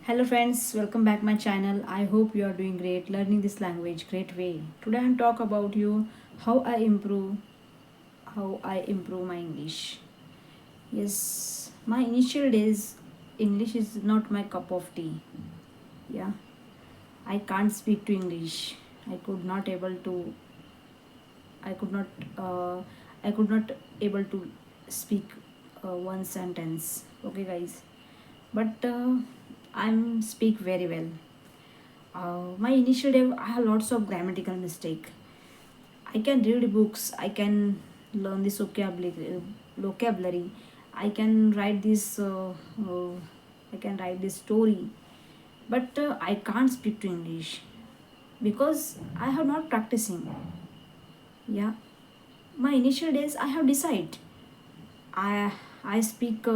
Hello friends, welcome back my channel. I hope you are doing great, learning this language great way. Today I'm talk about you how I improve my English. Yes, my initial days English is not my cup of tea. Yeah, I can't speak to English. I could not able to I could not uh, I could not able to speak one sentence. Okay guys. But I'm speak very well. My initial day, I have lots of grammatical mistake. I can read books. I can learn this vocabulary. I can write this. I can write this story. But I can't speak to English because I have not practicing. Yeah, my initial days I have decided. I I speak.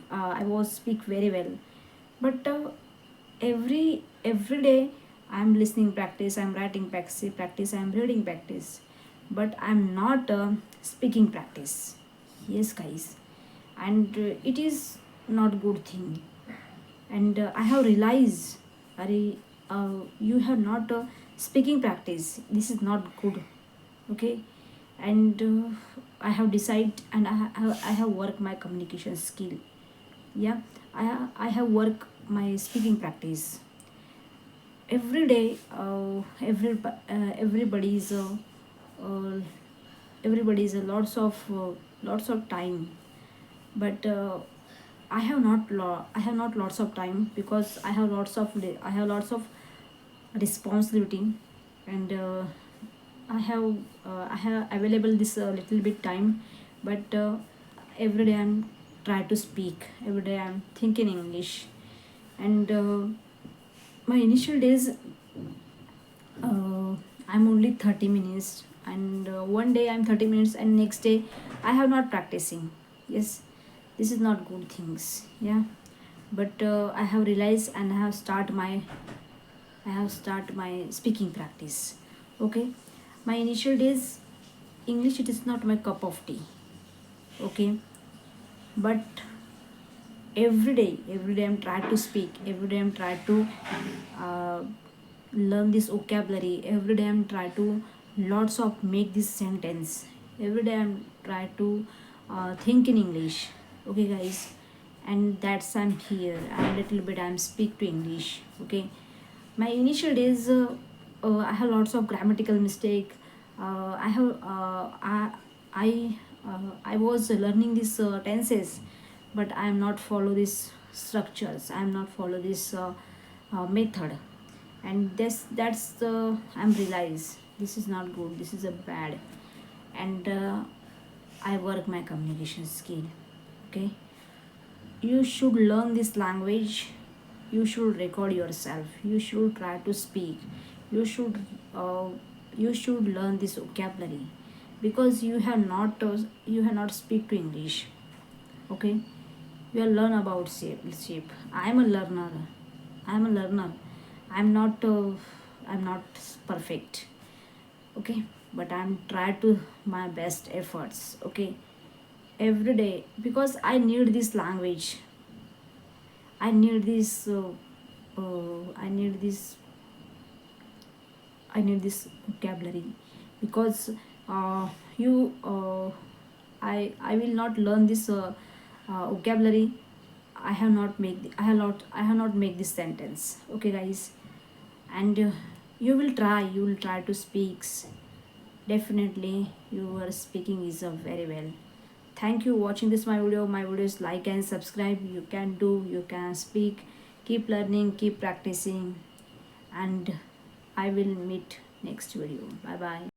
I was speak very well, but every day I'm listening practice, I'm writing practice, I'm reading practice, but I'm not speaking practice. Yes guys, and it is not good thing. And I have realized, you have not speaking practice, this is not good. Okay. And I have decided, and I have worked my communication skill. Yeah, I have worked my speaking practice every day. Everybody's uh, everybody's lots of time, but I have not lots of time because I have lots of responsibility. And I have available this little bit time. But every day I'm try to speak, every day I'm thinking English. And my initial days, uh, I'm only 30 minutes, and one day I'm 30 minutes, and next day I have not practicing. Yes, this is not good things. Yeah, but I have realized, and I have start my speaking practice. Okay, my initial days English, it is not my cup of tea. Okay, but every day I'm trying to speak, every day I'm trying to uh, learn this vocabulary, every day I'm trying to lots of make this sentence, every day I'm trying to think in English. Okay guys, and that's I'm here, and little bit I'm speak to English. Okay, my initial days, I have lots of grammatical mistake. I have I was learning these tenses, but I am not follow these structures, I am not follow this method. And that's the I'm realize this is not good, this is a bad. And I work my communication skill. Okay, you should learn this language, you should record yourself, you should try to speak, you should uh, you should learn this vocabulary, because you have not speak to English. Okay, you will learn about shape. I'm a learner, I'm a learner. I'm not perfect. Okay, but I'm try to my best efforts. Okay, every day, because I need this language, I need this I need this I need this vocabulary. Because you I will not learn this vocabulary, I have not make this sentence. Okay guys, and you will try to speak. Definitely your speaking is very well. Thank you watching this my video. My videos, like and subscribe, you can do, you can speak. Keep learning, keep practicing, and I will meet next video. Bye bye.